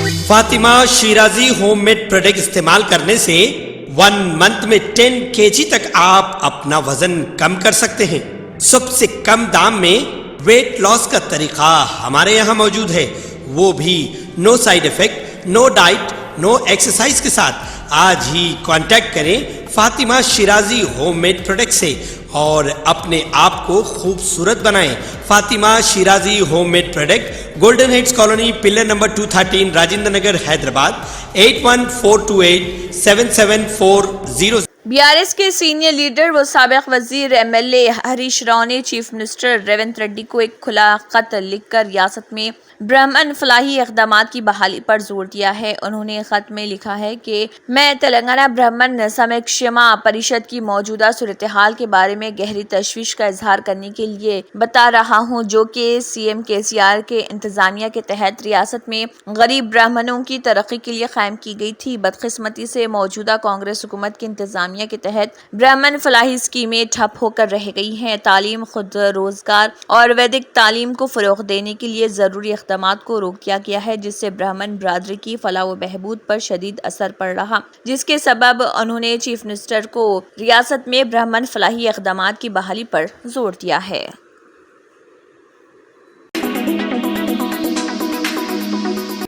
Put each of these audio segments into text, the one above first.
Fatima Shirazi home made product استعمال کرنے سے 1 منتھ میں 10 kg تک آپ اپنا وزن کم کر سکتے ہیں۔ سب سے کم دام میں ویٹ لاس کا طریقہ ہمارے یہاں موجود ہے، وہ بھی no side effect, no diet, no exercise کے ساتھ۔ آج ہی کانٹیکٹ کریں Fatima Shirazi home made product سے اور اپنے آپ کو خوبصورت بنائیں۔ Fatima Shirazi home made product, golden heights colony, pillar number 213، Rajendra Nagar, Hyderabad, 8142877400۔ B R S کے سینئر لیڈر و سابق وزیر M L A Harish Rao نے چیف منسٹر ریونت ریڈی کو ایک کھلا خط لکھ کر ریاست میں برہمن فلاحی اقدامات کی بحالی پر زور دیا ہے۔ انہوں نے خط میں لکھا ہے کہ میں تلنگانہ برہمن سمیکشما پریشد کی موجودہ صورتحال کے بارے میں گہری تشویش کا اظہار کرنے کے لیے بتا رہا ہوں، جو کہ سی ایم KCR کے انتظامیہ کے تحت ریاست میں غریب برہمنوں کی ترقی کے لیے قائم کی گئی تھی۔ بدقسمتی سے موجودہ کانگریس حکومت کے انتظامیہ کے تحت برہمن فلاحی اسکیمیں ٹھپ ہو کر رہ گئی ہیں۔ تعلیم، خود روزگار اور ویدک تعلیم کو فروغ دینے کے لیے ضروری اقدامات کو روک دیا گیا ہے، جس سے برہمن برادری کی فلاح و بہبود پر شدید اثر پڑ رہا، جس کے سبب انہوں نے چیف منسٹر کو ریاست میں برہمن فلاحی اقدامات کی بحالی پر زور دیا ہے۔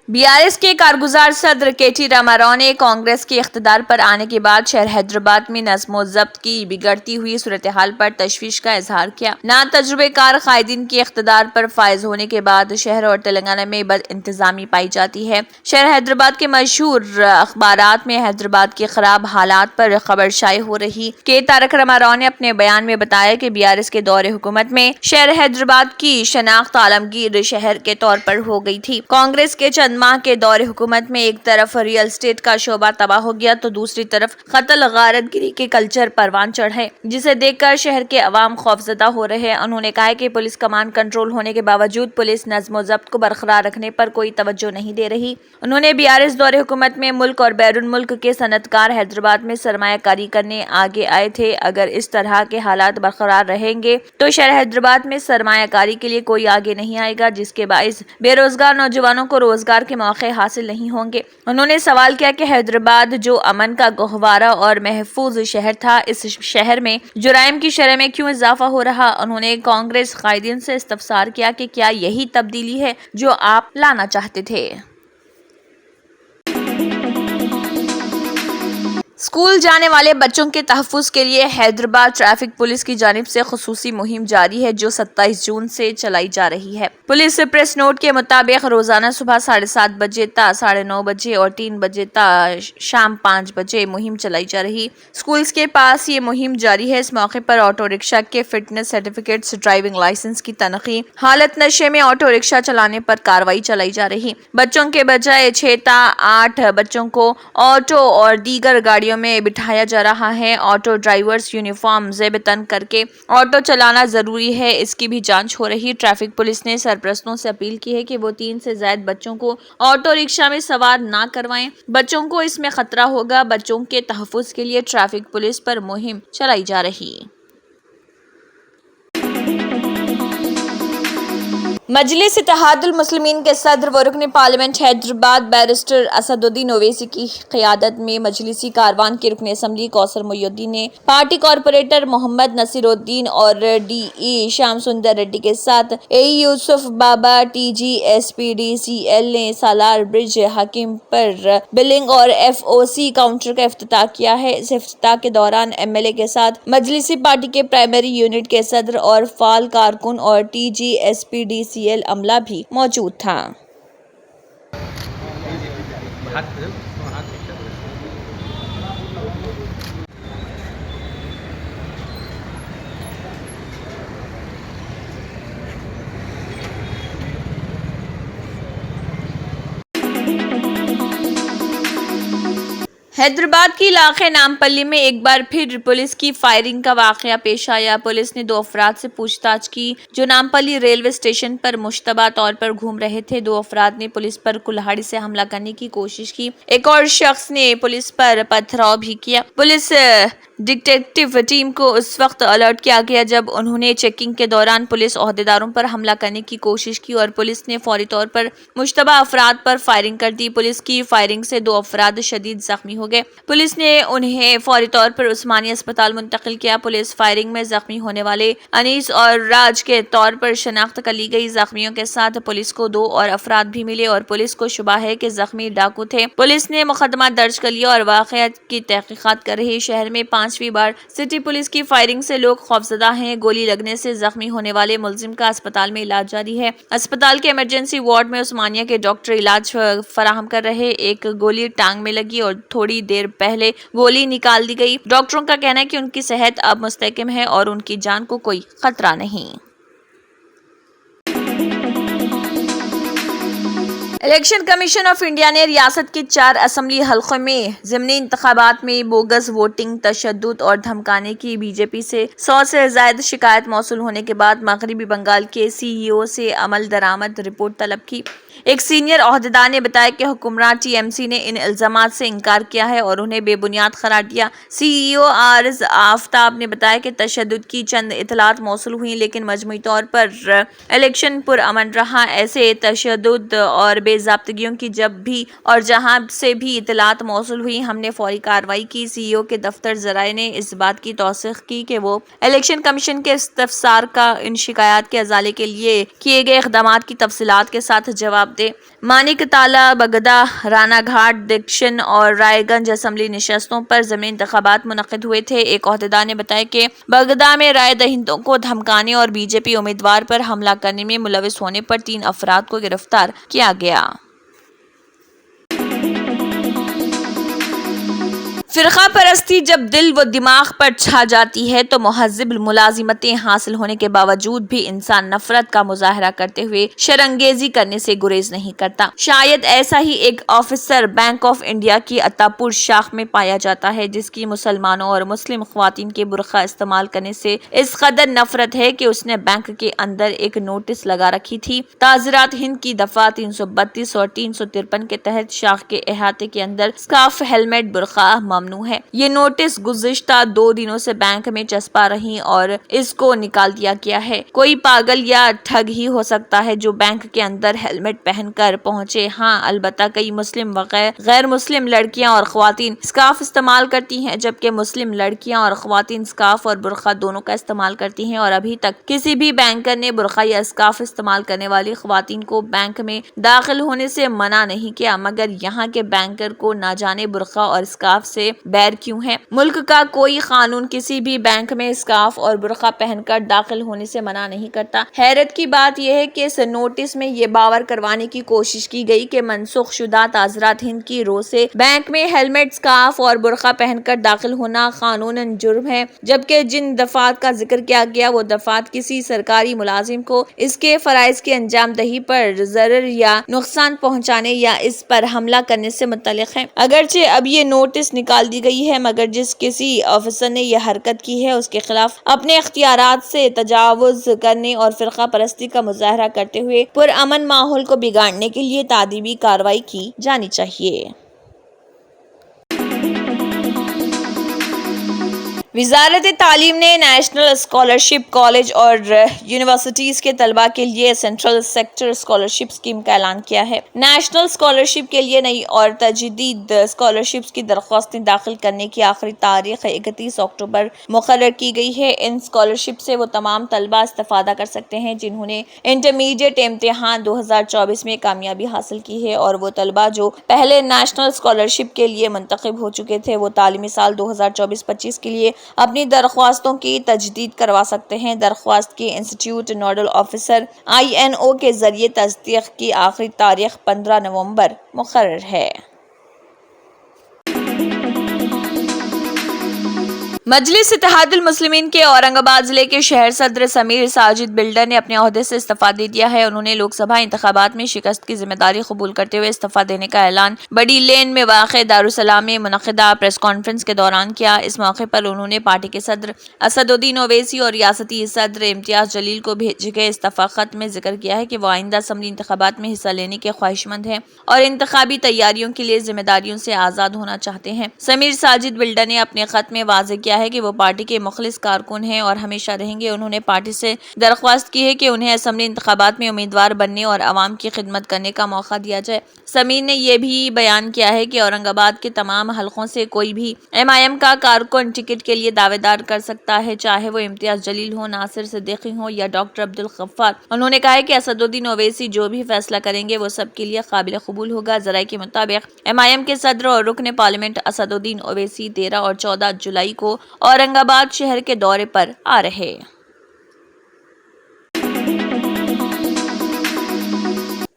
بی آر ایس کے کارگزار صدر KT راما راؤ نے کانگریس کے اقتدار پر آنے کے بعد شہر حیدرآباد میں نظم و ضبط کی بگڑتی ہوئی صورتحال پر تشویش کا اظہار کیا۔ نا تجربے کار قائدین کے اقتدار پر فائز ہونے کے بعد شہر اور تلنگانہ میں بد انتظامی پائی جاتی ہے۔ شہر حیدرآباد کے مشہور اخبارات میں حیدرآباد کے خراب حالات پر خبر شائع ہو رہی کہ تارک راما راؤ نے اپنے بیان میں بتایا کہ بی آر ایس کے دور حکومت میں شہر حیدرآباد کی شناخت عالمگیر شہر کے طور پر ہو گئی تھی۔ کانگریس کے چند ماہ کے دور حکومت میں ایک طرف ریئل اسٹیٹ کا شعبہ تباہ ہو گیا تو دوسری طرف قتل غارت گری کے کلچر پروان چڑھے، جسے دیکھ کر شہر کے عوام خوفزدہ ہو رہے ہیں۔ انہوں نے کہا کہ پولیس کمان کنٹرول ہونے کے باوجود پولیس نظم و ضبط کو برقرار رکھنے پر کوئی توجہ نہیں دے رہی۔ انہوں نے بی آر ایس دور حکومت میں ملک اور بیرون ملک کے صنعت کار حیدرآباد میں سرمایہ کاری کرنے آگے آئے تھے۔ اگر اس طرح کے حالات برقرار رہیں گے تو شہر حیدرآباد میں سرمایہ کاری کے لیے کوئی آگے نہیں آئے گا، جس کے باعث بے روزگار نوجوانوں کو روزگار کے موقع حاصل نہیں ہوں گے۔ انہوں نے سوال کیا کہ حیدرآباد جو امن کا گہوارہ اور محفوظ شہر تھا، اس شہر میں جرائم کی شرح میں کیوں اضافہ ہو رہا؟ انہوں نے کانگریس قائدین سے استفسار کیا کہ کیا یہی تبدیلی ہے جو آپ لانا چاہتے تھے؟ اسکول جانے والے بچوں کے تحفظ کے لیے حیدرآباد ٹریفک پولیس کی جانب سے خصوصی مہم جاری ہے، جو 27 جون سے چلائی جا رہی ہے۔ پولیس پریس نوٹ کے مطابق روزانہ صبح 7:30 بجے تا 9:30 بجے اور 3 بجے تا شام 5 بجے مہم چلائی جا رہی۔ اسکولز کے پاس یہ مہم جاری ہے۔ اس موقع پر آٹو رکشہ کے فٹنس سرٹیفکیٹس، ڈرائیونگ لائسنس کی تنخواہ، حالت نشے میں آٹو رکشہ چلانے پر کارروائی چلائی جا رہی۔ بچوں کے بجائے 6 تا 8 بچوں کو آٹو اور دیگر گاڑیوں میں بٹھایا جا رہا ہے۔ آٹو ڈرائیورز یونیفارم زیب تن کر کے آٹو چلانا ضروری ہے، اس کی بھی جانچ ہو رہی۔ ٹریفک پولیس نے سرپرستوں سے اپیل کی ہے کہ وہ 3 سے زائد بچوں کو آٹو رکشہ میں سوار نہ کروائیں، بچوں کو اس میں خطرہ ہوگا۔ بچوں کے تحفظ کے لیے ٹریفک پولیس پر مہم چلائی جا رہی۔ مجلس اتحاد المسلمین کے صدر و رکن پارلیمنٹ حیدرآباد بیرسٹر اسد الدین اویسی کی قیادت میں مجلسی کاروان کے رکن اسمبلی کوثر محی الدین نے پارٹی کارپوریٹر محمد نصیر الدین اور ڈی ای شیام سندر ریڈی کے ساتھ اے یوسف بابا TGSPDCL نے سالار برج حکیم پر بلنگ اور FOC کاؤنٹر کا افتتاح کیا ہے۔ اس افتتاح کے دوران MLA کے ساتھ مجلسی پارٹی کے پرائمری یونٹ کے صدر اور فعال کارکن اور TGSPDCL عملہ بھی موجود تھا۔ حیدرآباد کی علاقے نامپلی میں ایک بار پھر پولیس کی فائرنگ کا واقعہ پیش آیا۔ پولیس نے 2 افراد سے پوچھ تاچھ کی جو نامپلی ریلوے اسٹیشن پر مشتبہ طور پر گھوم رہے تھے۔ 2 افراد نے پولیس پر کلہاڑی سے حملہ کرنے کی کوشش کی۔ ایک اور شخص نے پولیس پر پتھراؤ بھی کیا۔ پولیس ڈیٹیکٹیو ٹیم کو اس وقت الرٹ کیا گیا جب انہوں نے چیکنگ کے دوران پولیس عہدیداروں پر حملہ کرنے کی کوشش کی اور پولیس نے فوری طور پر مشتبہ افراد پر فائرنگ کر دی۔ پولیس کی فائرنگ سے 2 افراد شدید زخمی ہو گئے۔ پولیس نے انہیں فوری طور پر عثمانیہ اسپتال منتقل کیا۔ پولیس فائرنگ میں زخمی ہونے والے انیس اور راج کے طور پر شناخت کر لی گئی۔ زخمیوں کے ساتھ پولیس کو 2 اور افراد بھی ملے اور پولیس کو شبہ ہے کہ زخمی ڈاکو تھے۔ پولیس نے مقدمہ درج کر لیا اور واقعہ کی تحقیقات کر رہی۔ شہر میں 5ویں بار سٹی پولیس کی فائرنگ سے لوگ خوفزدہ ہیں۔ گولی لگنے سے زخمی ہونے والے ملزم کا اسپتال میں علاج جاری ہے۔ اسپتال کے ایمرجنسی وارڈ میں عثمانیہ کے ڈاکٹر علاج فراہم کر رہے۔ ایک گولی ٹانگ میں لگی اور تھوڑی دیر پہلے گولی نکال دی گئی۔ ڈاکٹروں کا کہنا ہے کہ ان کی صحت اب مستحکم ہے اور ان کی جان کو کوئی خطرہ نہیں۔ الیکشن کمیشن آف انڈیا نے ریاست کے 4 اسمبلی حلقوں میں ضمنی انتخابات میں بوگس ووٹنگ، تشدد اور دھمکانے کی بی جے پی سے 100 سے زائد شکایت موصول ہونے کے بعد مغربی بنگال کے سی ای او سے عمل درآمد رپورٹ طلب کی۔ ایک سینئر عہدیدار نے بتایا کہ حکمراں ٹی ایم سی نے ان الزامات سے انکار کیا ہے اور انہیں بے بنیاد قرار دیا۔ سی ای او عارض آفتاب نے بتایا کہ تشدد کی چند اطلاعات موصول ہوئیں لیکن مجموعی طور پر الیکشن پرامن رہا۔ ایسے تشدد اور بے ضابطگیوں کی جب بھی اور جہاں سے بھی اطلاعات موصول ہوئی ہم نے فوری کارروائی کی۔ سی ای او کے دفتر ذرائع نے اس بات کی توثیق کی کہ وہ الیکشن کمیشن کے استفسار کا ان شکایات کے ازالے کے لیے کیے گئے اقدامات کی تفصیلات کے ساتھ جواب دے۔ مانک تالہ، بگدا، رانا گھاٹ، دکشن اور رائے گنج اسمبلی نشستوں پر ضمنی انتخابات منعقد ہوئے تھے۔ ایک عہدیدار نے بتایا کہ بگدا میں رائے دہندوں کو دھمکانے اور بی جے پی امیدوار پر حملہ کرنے میں ملوث ہونے پر 3 افراد کو گرفتار کیا گیا۔ فرقہ پرستی جب دل و دماغ پر چھا جاتی ہے تو مہذب ملازمتیں حاصل ہونے کے باوجود بھی انسان نفرت کا مظاہرہ کرتے ہوئے شرانگیزی کرنے سے گریز نہیں کرتا۔ شاید ایسا ہی ایک آفیسر بینک آف انڈیا کی عطا پور شاخ میں پایا جاتا ہے جس کی مسلمانوں اور مسلم خواتین کے برقع استعمال کرنے سے اس قدر نفرت ہے کہ اس نے بینک کے اندر ایک نوٹس لگا رکھی تھی۔ تعزیرات ہند کی دفعہ 332 اور 353 کے تحت شاخ کے احاطے کے اندر اسکارف، ہیلمٹ، برقع ممنوع ہے۔ یہ نوٹس گزشتہ 2 دنوں سے بینک میں چسپاں رہی اور اس کو نکال دیا گیا ہے۔ کوئی پاگل یا ٹھگ ہی ہو سکتا ہے جو بینک کے اندر ہیلمٹ پہن کر پہنچے۔ ہاں، البتہ کئی مسلم و غیر مسلم لڑکیاں اور خواتین اسکارف استعمال کرتی ہیں جبکہ مسلم لڑکیاں اور خواتین اسکارف اور برقع دونوں کا استعمال کرتی ہیں اور ابھی تک کسی بھی بینکر نے برقع یا اسکارف استعمال کرنے والی خواتین کو بینک میں داخل ہونے سے منع نہیں کیا، مگر یہاں کے بینکر کو نہ جانے برقع اور اسکارف سے بیر کیوں ہے۔ ملک کا کوئی قانون کسی بھی بینک میں اسکارف اور برقع پہن کر داخل ہونے سے منع نہیں کرتا۔ حیرت کی بات یہ ہے کہ اس نوٹس میں یہ باور کروانے کی کوشش کی گئی کہ منسوخ شدہ تعزیرات ہند کی رو سے بینک میں ہیلمٹ، اسکارف اور برقع پہن کر داخل ہونا قانوناً جرم ہے، جبکہ جن دفعات کا ذکر کیا گیا وہ دفعات کسی سرکاری ملازم کو اس کے فرائض کی انجام دہی پر ضرر یا نقصان پہنچانے یا اس پر حملہ کرنے سے متعلق ہے۔ اگرچہ اب یہ نوٹس نکال دی گئی ہے مگر جس کسی آفیسر نے یہ حرکت کی ہے اس کے خلاف اپنے اختیارات سے تجاوز کرنے اور فرقہ پرستی کا مظاہرہ کرتے ہوئے پرامن ماحول کو بگاڑنے کے لیے تادیبی کارروائی کی جانی چاہیے۔ وزارت تعلیم نے نیشنل اسکالرشپ کالج اور یونیورسٹیز کے طلباء کے لیے سینٹرل سیکٹر اسکالرشپ اسکیم کا اعلان کیا ہے۔ نیشنل اسکالرشپ کے لیے نئی اور تجدید اسکالرشپس کی درخواستیں داخل کرنے کی آخری تاریخ 31 اکتوبر مقرر کی گئی ہے۔ ان اسکالرشپ سے وہ تمام طلباء استفادہ کر سکتے ہیں جنہوں نے انٹرمیڈیٹ امتحان 2024 میں کامیابی حاصل کی ہے اور وہ طلباء جو پہلے نیشنل اسکالرشپ کے لیے منتخب ہو چکے تھے وہ تعلیمی سال 2024-25 کے لیے اپنی درخواستوں کی تجدید کروا سکتے ہیں۔ درخواست کی انسٹیٹیوٹ نوڈل آفیسر INO کے ذریعے تصدیق کی آخری تاریخ 15 نومبر مقرر ہے۔ مجلس اتحاد المسلمین کے اورنگ آباد ضلع کے شہر صدر سمیر ساجد بلڈر نے اپنے عہدے سے استعفیٰ دے دیا ہے۔ انہوں نے لوک سبھا انتخابات میں شکست کی ذمہ داری قبول کرتے ہوئے استعفیٰ دینے کا اعلان بڑی لین میں واقع دارالسلام میں منعقدہ پریس کانفرنس کے دوران کیا۔ اس موقع پر انہوں نے پارٹی کے صدر اسد الدین اویسی اور ریاستی صدر امتیاز جلیل کو بھیجے گئے استعفیٰ خط میں ذکر کیا ہے کہ وہ آئندہ اسمبلی انتخابات میں حصہ لینے کے خواہشمند ہیں اور انتخابی تیاریوں کے لیے ذمہ داریوں سے آزاد ہونا چاہتے ہیں۔ سمیر ساجد بلڈر نے اپنے خط میں واضح کیا ہے کہ وہ پارٹی کے مخلص کارکن ہیں اور ہمیشہ رہیں گے۔ انہوں نے پارٹی سے درخواست کی ہے کہ انہیں اسمبلی انتخابات میں امیدوار بننے اور عوام کی خدمت کرنے کا موقع دیا جائے۔ سمیر نے یہ بھی بیان کیا ہے کہ اورنگ آباد کے تمام حلقوں سے کوئی بھی MIM کا کارکن ٹکٹ کے لیے دعوے دار کر سکتا ہے، چاہے وہ امتیاز جلیل ہو، ناصر صدیقی ہو یا ڈاکٹر عبدالغفار۔ انہوں نے کہا ہے کہ اسد الدین اویسی جو بھی فیصلہ کریں گے وہ سب کے لیے قابل قبول ہوگا۔ ذرائع کے مطابق MIM کے صدر اور رکن پارلیمنٹ اسد الدین اویسی 13 اور 14 جولائی کو اورنگ آباد شہر کے دورے پر آ رہے۔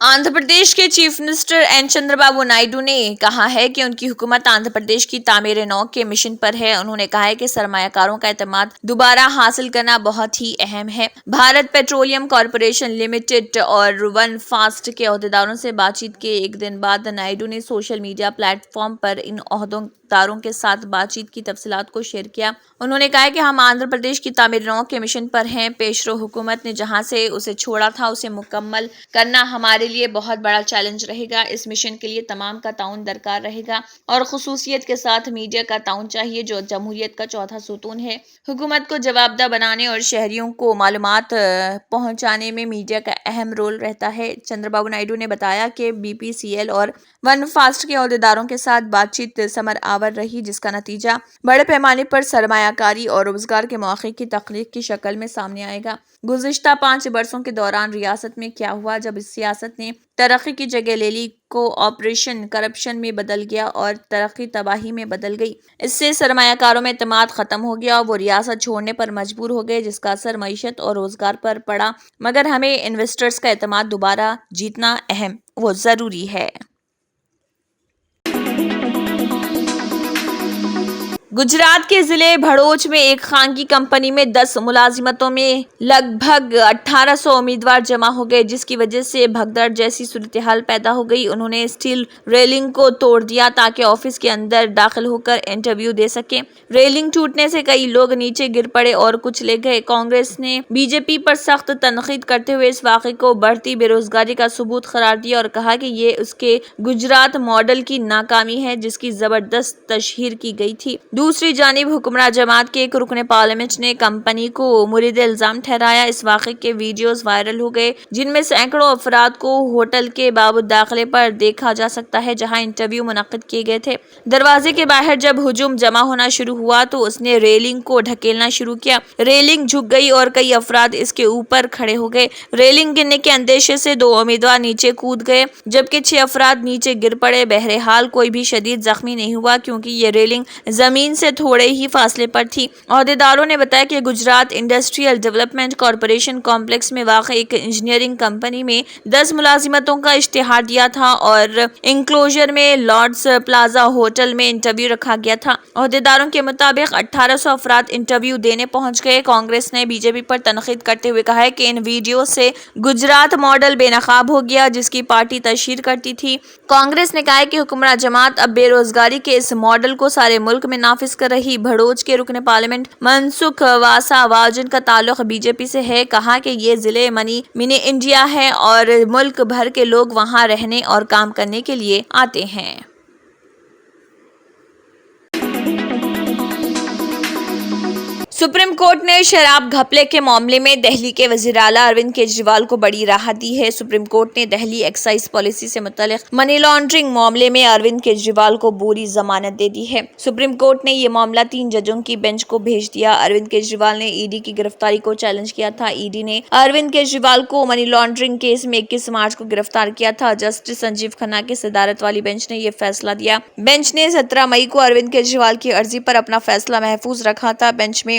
آندھرا پردیش کے chief minister N Chandra Babu Naidu نے کہا ہے کہ ان کی حکومت آندھرا پردیش کی تعمیر نو کے مشن پر ہے۔ انہوں نے کہا ہے کہ سرمایہ کاروں کا اعتماد دوبارہ حاصل کرنا بہت ہی اہم ہے۔ بھارت پیٹرولیم کارپوریشن لمیٹڈ اور ون فاسٹ کے عہدیداروں سے بات چیت کے ایک دن بعد نائیڈو نے سوشل میڈیا پلیٹ فارم پر ان عہدیداروں کے ساتھ بات چیت کی تفصیلات کو شیئر کیا۔ انہوں نے کہا کہ ہم آندھرا پردیش کی تعمیر نو کے مشن پر ہیں۔ پیشرو حکومت نے جہاں سے اسے چھوڑا تھا اسے مکمل کرنا ہمارے لیے بہت بڑا چیلنج رہے گا۔ اس مشن کے لیے تمام کا تعاون درکار رہے گا اور خصوصیت کے ساتھ میڈیا کا تعاون چاہیے جو جمہوریت کا چوتھا ستون ہے۔ حکومت کو جواب دہ بنانے اور شہریوں کو معلومات پہنچانے میں میڈیا کا اہم رول رہتا ہے۔ چندر بابو نائیڈو نے بتایا کہ BPCL اور ون فاسٹ کے عہدیداروں کے ساتھ بات چیت ثمر آور رہی جس کا نتیجہ بڑے پیمانے پر سرمایہ کاری اور روزگار کے مواقع کی تخلیق کی شکل میں سامنے آئے گا۔ گزشتہ 5 برسوں کے دوران ریاست میں کیا ہوا جب اس سیاست نے ترقی کی جگہ لے لی، کو آپریشن کرپشن میں بدل گیا اور ترقی تباہی میں بدل گئی۔ اس سے سرمایہ کاروں میں اعتماد ختم ہو گیا اور وہ ریاست چھوڑنے پر مجبور ہو گئے جس کا اثر معیشت اور روزگار پر پڑا۔ مگر ہمیں انویسٹرز کا اعتماد دوبارہ جیتنا اہم وہ ضروری ہے۔ گجرات کے ضلع بھڑوچ میں ایک خانگی کمپنی میں 10 ملازمتوں میں لگ بھگ 1800 امیدوار جمع ہو گئے جس کی وجہ سے بھگدڑ جیسی صورتحال پیدا ہو گئی۔ انہوں نے اسٹیل ریلنگ کو توڑ دیا تاکہ آفس کے اندر داخل ہو کر انٹرویو دے سکیں۔ ریلنگ ٹوٹنے سے کئی لوگ نیچے گر پڑے اور کچھ لے گئے۔ کانگریس نے BJP پر سخت تنقید کرتے ہوئے اس واقعے کو بڑھتی بے روزگاری کا ثبوت قرار دیا اور کہا کہ یہ اس کے گجرات ماڈل کی ناکامی ہے جس کی زبردست تشہیر کی گئی تھی۔ دوسری جانب حکمراں جماعت کے ایک رکن پارلیمنٹ نے کمپنی کو مورد الزام ٹھہرایا۔ اس واقعے کے ویڈیوز وائرل ہو گئے جن میں سینکڑوں افراد کو ہوٹل کے باب داخلے پر دیکھا جا سکتا ہے جہاں انٹرویو منعقد کیے گئے تھے۔ دروازے کے باہر جب ہجوم جمع ہونا شروع ہوا تو اس نے ریلنگ کو ڈھکیلنا شروع کیا۔ ریلنگ جھک گئی اور کئی افراد اس کے اوپر کھڑے ہو گئے۔ ریلنگ گرنے کے اندیشے سے 2 امیدوار نیچے کود گئے جبکہ 6 افراد نیچے گر پڑے۔ بہرحال کوئی بھی شدید زخمی نہیں ہوا کیونکہ یہ ریلنگ زمین سے تھوڑے ہی فاصلے پر تھی۔ عہدیداروں نے بتایا کہ Gujarat industrial development corporation complex میں واقع ایک انجینئرنگ کمپنی میں 10 ملازمتوں کا اشتہار دیا تھا اور انکلوژر میں لارڈز پلازا ہوٹل میں انٹرویو رکھا گیا تھا۔ عہدیداروں کے مطابق 1800 افراد انٹرویو دینے پہنچ گئے۔ کانگریس نے BJP پر تنقید کرتے ہوئے کہا ہے کہ ان ویڈیو سے گجرات ماڈل بے نقاب ہو گیا جس کی پارٹی تشہیر کرتی تھی۔ کانگریس نے کہا ہے کہ حکمراں جماعت اب بے روزگاری کے اس ماڈل کو سارے ملک میں نافذ کر رہی۔ بھڑوچ کے رکن پارلیمنٹ منسکھ واسا جن کا تعلق BJP سے ہے کہا کہ یہ ضلع منی انڈیا ہے اور ملک بھر کے لوگ وہاں رہنے اور کام کرنے کے لیے آتے ہیں۔ سپریم کورٹ نے شراب گھپلے کے معاملے میں دہلی کے وزیر اعلیٰ اروند کیجریوال کو بڑی راحت دی ہے۔ سپریم کورٹ نے دہلی ایکسائز پالیسی سے متعلق منی لانڈرنگ معاملے میں اروند کیجریوال کو پوری ضمانت دے دی ہے۔ سپریم کورٹ نے یہ معاملہ 3 ججوں کی بینچ کو بھیج دیا۔ اروند کیجریوال نے ED کی گرفتاری کو چیلنج کیا تھا۔ ED نے اروند کیجریوال کو منی لانڈرنگ کیس میں 21 مارچ کو گرفتار کیا تھا۔ جسٹس سنجیو کھنہ کی صدارت والی بینچ نے یہ فیصلہ دیا۔ بینچ نے 17 مئی کو اروند کیجریوال کی عرضی پر اپنا فیصلہ محفوظ رکھا تھا۔ بینچ میں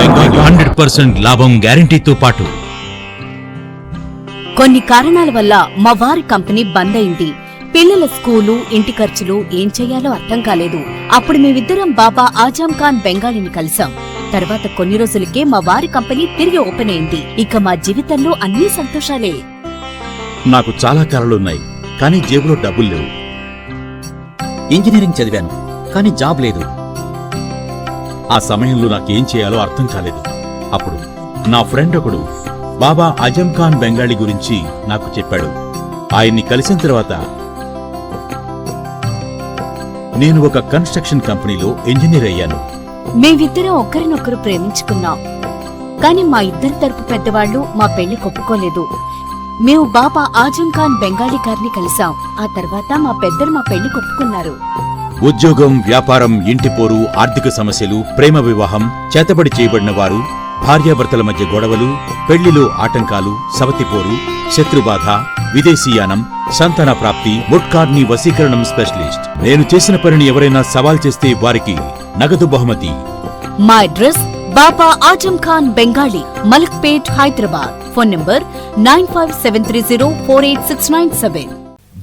బెంగాలీ 100% లాభం గ్యారెంటీతో పాటు కొన్ని కారణాల వల్ల మా వారి కంపెనీ బంద్ అయింది. పిల్లల స్కూలు, ఇంటి ఖర్చులు ఏం చెయ్యాలో అర్థం కాలేదు. అప్పుడు మేమిద్దరం బాబా ఆజం ఖాన్ బెంగాలీని కలిసాం. తర్వాత కొన్ని రోజులకే మా వారి కంపెనీ తిరిగి ఓపెన్ అయింది. ఇక మా జీవితంలో అన్ని సంతోషాలే. నాకు చాలా కలలున్నాయి, కానీ జేబులో డబ్బులు లేవు. ఇంజనీరింగ్ చదివాను, కానీ జాబ్ లేదు. ఆ సమయంలో నాకేం చేయాలో అర్థం కాలేదు. అప్పుడు నా ఫ్రెండ్ ఒకడు బాబా ఆజం ఖాన్ బెంగాలీ గురించి నాకు చెప్పాడు. ఆయన్ని కలిసిన తర్వాత నేను ఒక కన్స్ట్రక్షన్ కంపెనీలో ఇంజనీర్ అయ్యాను. మేమిద్దరం ఒకరినొకరు ప్రేమించుకున్నాం. కాని మా ఇద్దరి తరపు పెద్దవాళ్లు మా పెళ్లి ఒప్పుకోలేదు. మేము బాబా ఆజం ఖాన్ బెంగాలీ గారిని కలిసాం. ఆ తర్వాత మా పెద్దలు మా పెళ్లి ఒప్పుకున్నారు. ఉద్యోగం, వ్యాపారం, ఇంటి పోరు, ఆర్థిక సమస్యలు, ప్రేమ వివాహం, చేతబడి చేయబడిన వారు, భార్యాభర్తల మధ్య గొడవలు, పెళ్లిలో ఆటంకాలు, సవతిపోరు, శత్రుబాధ, విదేశీయానం, సంతాన ప్రాప్తి, ముట్కార్ని వశీకరణం స్పెషలిస్ట్. నేను చేసిన పనిని ఎవరైనా సవాల్ చేస్తే వారికి నగదు బహుమతి. మా address Baba Azam Khan Bengali, Malakpet, Hyderabad. Phone number 9573048697.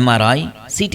MRI, CT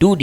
2D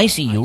ICU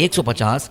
150,